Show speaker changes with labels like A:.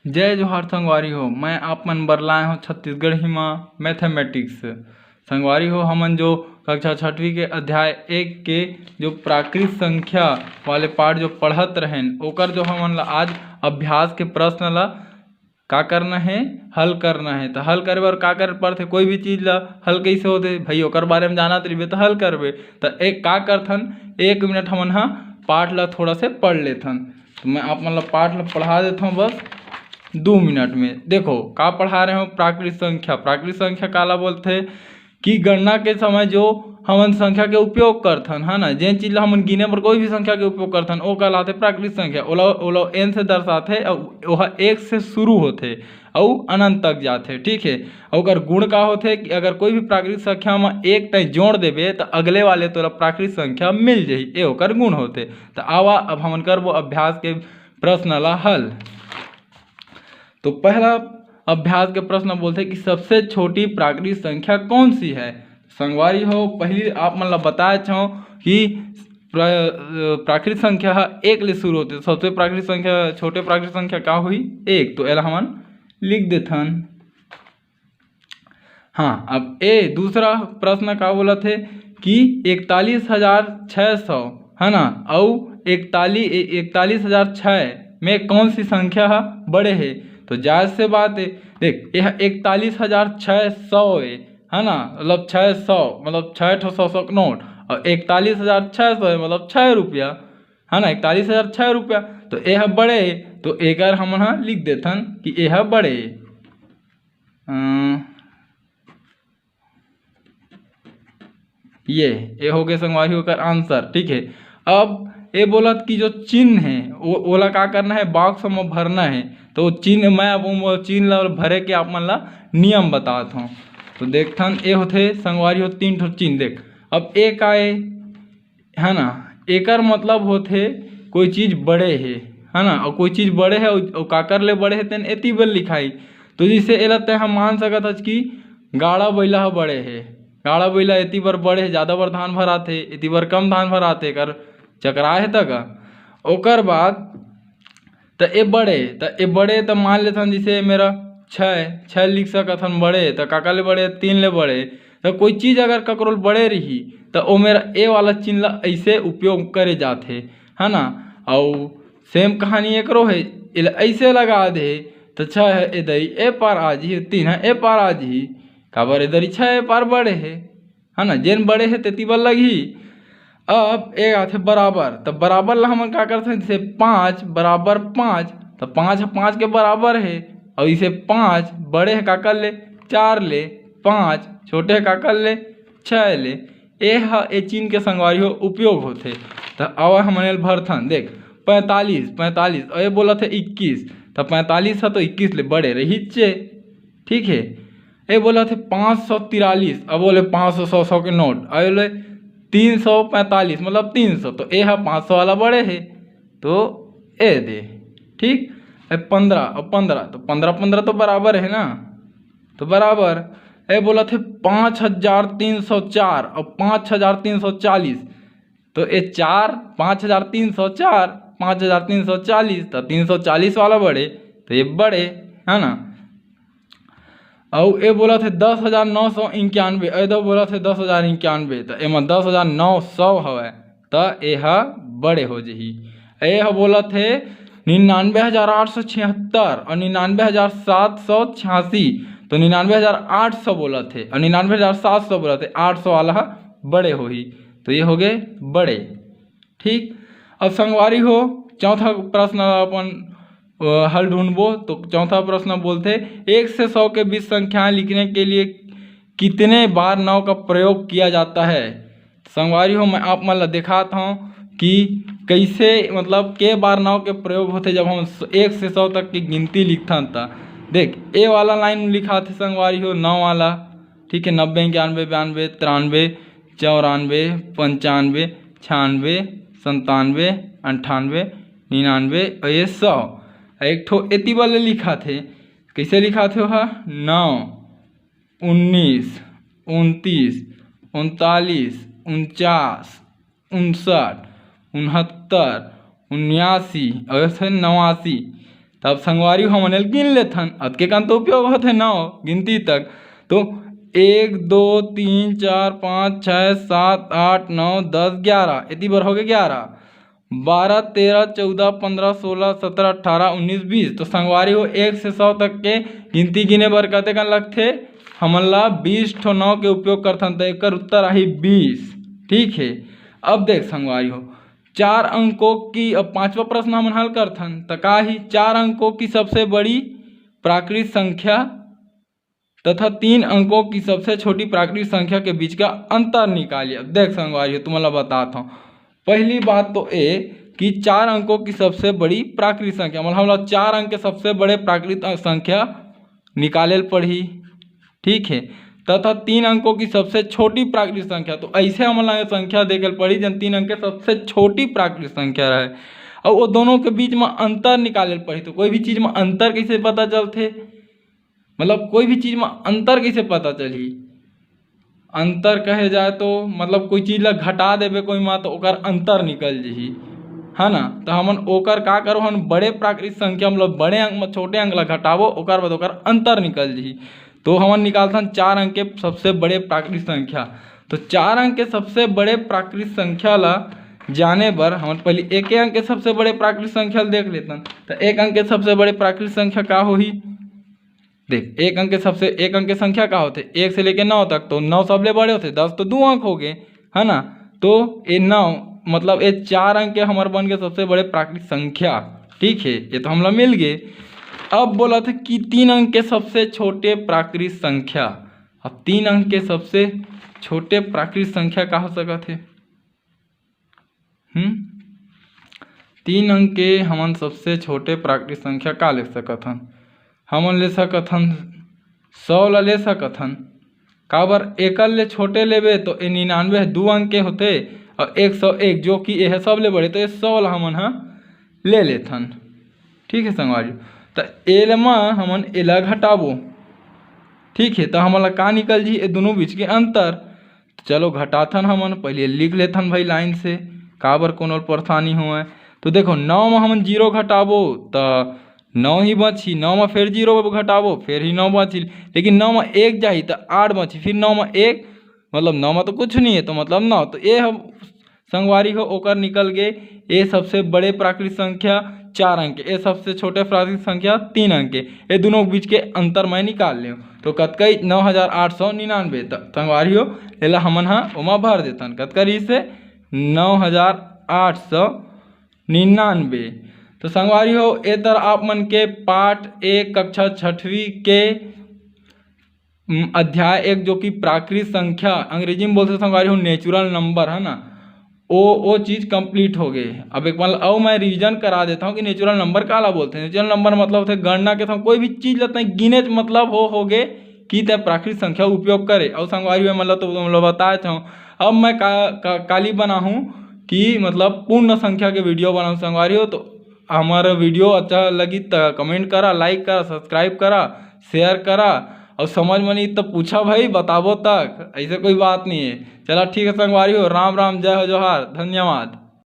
A: जय जोहार संगवारी हो। मैं आप मन बर लाए हो छत्तीसगढ़ ही में मैथमेटिक्स। संगवारी हो, हमन जो कक्षा 6वीं के अध्याय 1 के जो प्राकृत संख्या वाले पाठ जो पढ़त रहें ओकर जो हमन ला आज अभ्यास के प्रश्न ला का करना है, हल करना है। तो हल करे बर का करे पड़थे, कोई भी चीज़ ला हल कैसे होथे भाई ओकर बारे में जानत रहिबे तो हल करबे। तो एक का करथन, 1 मिनट हमन हा पाठ ला थोड़ा से पढ़ लेथन। तो मैं आप मन ला पाठ ला पढ़ा देता हूँ बस 2 मिनट में। देखो का पढ़ा रहे हो, प्राकृत संख्या। प्राकृत संख्या काला बोलते कि गणना के समय जो हमन संख्या के उपयोग करथन, है ना, जेन चीज ला हमन गिने पर कोई भी संख्या के उपयोग करथन ओ कहलाते प्राकृत संख्या। ओला n से दर्शाते और वह 1 से शुरू होते और अनंत तक जाते। ठीक है। और अगर गुण का होते कि अगर कोई भी प्राकृत संख्या में 1 तय जोड़ देबे तो अगले वाले तोरा प्राकृत संख्या मिल जाही, ये ओकर गुण होते। तो आवा अब हमन करबो अभ्यास के प्रश्न ला हल। तो पहला अभ्यास के प्रश्न बोलते कि सबसे छोटी प्राकृत संख्या कौन सी है। संगवारी हो, पहली आप मन ला बताए छो कि प्राकृत संख्या 1 ले शुरू होते। सबसे प्राकृत संख्या छोटे प्राकृत संख्या का हुई 1। तो एला हमन लिख देथन। हाँ, अब ए दूसरा प्रश्न का बोला थे कि 41,600 है ना, और 41,006 में कौन सी संख्या बड़े है। तो जायज से बात है, देख यह 41,600 है ना, मतलब 600 मतलब 600 का नोट, और 41,600 है मतलब 6 रुपया, है ना, 41,006 रुपया। तो यह बड़े है, तो एक हम लिख देथन कि यह बड़े ये हो गए संगवारी होकर आंसर। ठीक है। अब ये बोलत कि जो चिन्ह है ओला का करना है, बॉक्स में भरना है। तो चिन्ह मैं अब वो चिन्ह ला भरे के आप मन ला नियम बतात हूँ। तो देखथन ये होते संगवारी हो 3 ठो चिन्ह। देख अब एक आए, है ना, एकर मतलब होते कोई चीज़ बड़े है ना, और कोई चीज़ बड़े है और काकर ले बड़े है तेन एती बल लिखाई। तो जिससे एला ते हम मान सकत हस कि गाड़ा बैला बड़े है, गाड़ा बैला एती बर बड़े है, ज़्यादा बर धान भराथे, एती बर कम धान भराथे, कर चकराए है तक। ओकर बाद तो ये बड़े तो मान लेथन जैसे मेरा 6 लिख सकत हन बड़े। तो काका ले बड़े 3 ले बड़े। तो कोई चीज़ अगर ककरो बड़े रही तो वो मेरा ए वाला चिन्ह ला ऐसे उपयोग करे जाते, है ना। और सेम कहानी एक रो है, ऐसे लगा दे तो 6 है इधर ए पार आ जी, 3 है ए पार आ जी, काबर इधर 6 ए पार बड़े है ना, जेन बड़े है तेती बल लगी। अब एक आते बराबर। तो बराबर ला हम का करते हैं, जैसे 5 बराबर 5, तो 5 है 5 के बराबर है, और इसे 5 बड़े है का कर ले 4 ले, 5 छोटे है का कर ले 6 ले। ए चिन्ह के संगवारी हो उपयोग होते। तो अब हमने भरथन देख 45 और ये बोला थे 21। तो 45 है तो 21 ले बड़े रही चे। ठीक है। ये बोला थे 543, अब बोले 500 100 के नोट, अब बोले 345 मतलब 300। तो ए है 500 वाला बड़े है, तो ए दे। ठीक है। 15 और 15 तो 15 तो बराबर है ना, तो बराबर। ए बोला थे 5,304 और 5,340। तो ये 4 5,304 5,340, तो 340 वाला बड़े, तो ये बड़े है ना। और ये बोला थे 10,991, इधर बोला थे 10,091, तो एम 10,900 हवे, तो यह बड़े हो जही। यह बोला थे 99,876 और 99,786, तो 99,800 बोला थे और 99,700 बोला थे, 800 वाला बड़े हो ही, तो ये हो गए बड़े। ठीक। अब संगवारी हो चौथा प्रश्न अपन हल ढूंढबो। तो चौथा प्रश्न बोलते 1 से 100 के बीच संख्याएं लिखने के लिए कितने बार 9 का प्रयोग किया जाता है। संगवारी हो, मैं आप मन ला दिखाता हूँ कि कैसे मतलब के बार 9 के प्रयोग होते जब हम 1 से 100 तक की गिनती लिखथन। था देख ए वाला लाइन लिखा थे संगवारी हो 9 वाला। ठीक है। 90 91 92 93 94 95 96 97 98 99 और ये 100। एक ठो एती वाले लिखा थे, कैसे लिखा थे वह 9 19 29 39 49 59 69 79 और 89। तो तब संगवारी हमन गिन लेथन। अतके कन तो उपयोग होते 9 गिनती तक। तो 1 2 3 4 5 6 7 8 9 10 11 इतनी बार हो गए 11 12 13 14 15 16 17 18 19 20। तो संगवारी हो 1 से 100 तक के गिनती गिने बर कते कन लगथे हमन ला 20 ठो 9 के उपयोग करथन। तो एकर उत्तर आही 20। ठीक है। अब देख संगवारी हो 4 अंकों की, अब 5वां प्रश्न हम हल करथन। तो का ही 4 अंकों की सबसे बड़ी प्राकृत संख्या तथा 3 अंकों की सबसे छोटी प्राकृत संख्या के बीच का अंतर निकालिए। अब देख संगवारी हो तुम्हारा बताता हूँ। पहली बात तो ये कि 4 अंकों की सबसे बड़ी प्राकृत संख्या मतलब हम लोग 4 अंक के सबसे बड़े प्राकृत संख्या निकाले पढ़ी। ठीक है। तथा 3 अंकों की सबसे छोटी प्राकृत संख्या, तो ऐसे हम लोग संख्या देखे पड़ी जन 3 अंक के सबसे छोटी प्राकृत संख्या रहे और वो दोनों के बीच में अंतर निकाले पड़ी। तो कोई भी चीज में अंतर कैसे पता चलते, मतलब कोई भी चीज में अंतर कैसे पता चली। अंतर कहे जाए तो मतलब कोई चीज ला घटा देवे कोई माँ तो ओकर अंतर निकल जही, है ना। तो हमन ओकर का करो हम बड़े प्राकृत संख्या मतलब बड़े अंक में छोटे अंक ला घटावो ओकर बाद ओकर अंतर निकल जही। तो हमन निकालथन 4 अंक के सबसे बड़े प्राकृत संख्या। तो 4 अंक के सबसे बड़े प्राकृत संख्या ला जाने बर हम पहले एक अंक के सबसे बड़े प्राकृत संख्या देख लेतन। तो एक अंक के सबसे बड़े प्राकृत संख्या का होही, देख एक अंक के संख्या का होते 1 से लेके 9 तक। तो 9 सबले बड़े होते 10 तो 2 अंक हो गए, है ना। तो ये 9 मतलब ये 4 अंक के हमारे बन गए सबसे बड़े प्राकृत संख्या। ठीक है, ये तो हम लोग मिल गए। अब बोला था कि 3 अंक के सबसे छोटे प्राकृत संख्या। अब 3 अंक के सबसे छोटे प्राकृत संख्या का हो सकत है। 3 अंक के हमन सबसे छोटे प्राकृत संख्या का लिख सकत हन। हमन ले सकत हन 100 ला ले सकत हन। काबर एकल ले छोटे लेबे तो 99 2 अंक के होते और 101 जो कि यह सबले बड़े तो 100 ला हमन हा ले लेथन। ठीक है संगवारी। तो एल में हमन एला घटाबो। ठीक है। तो हमन ला का निकल जी ये दोनों बीच के अंतर। तो चलो घटाथन हमन पहले लिख लेथन भाई लाइन से काबर कोनो परेशानी हुआ। तो देखो 9 में हमन 0 घटाबो तो 9 ही बची, 9 में फिर 0 घटाबो फिर ही 9 बची, लेकिन 9 में 1 जाही तो 8 बची, फिर 9 में 1 मतलब 9 में तो कुछ नहीं है तो मतलब 9। तो ये हम संगवारी हो ओकर निकल गए ये सबसे बड़े प्राकृत संख्या 4 अंक के, ये सबसे छोटे प्राकृत संख्या 3 अंक के, ये दोनों के बीच के अंतर मैं निकाल ले। तो कतकई 9899। संगवारी हो एला हमन हा ओमा भर देतन कतका रही से 9899। तो संगवारी हो ए तरह आप मन के पाठ 1 कक्षा 6वीं के अध्याय 1 जो कि प्राकृत संख्या अंग्रेजी में बोलते संगवारी हो नेचुरल नंबर, है ना, वो चीज़ कंप्लीट हो गई। अब एक बार और मैं रिवीजन करा देता हूँ कि नेचुरल नंबर काला बोलते हैं। नेचुरल नंबर मतलब होते गणना के समय कोई भी चीज़ लेते हैं गिने मतलब हो गए कि तय प्राकृत संख्या उपयोग करे। और संगवारी में मतलब तो तुम लोग बताए थे। अब मैं काली बना हूँ कि मतलब पूर्ण संख्या के वीडियो बनाऊँ संगवारी हो। तो हमारा वीडियो अच्छा लगी तो कमेंट करा, लाइक करा, सब्सक्राइब करा, शेयर करा और समझ में नहीं तो पूछा भाई बताबो तक, ऐसे कोई बात नहीं है। चला ठीक है संगवारी हो, राम राम, जय हो, जोहार, धन्यवाद।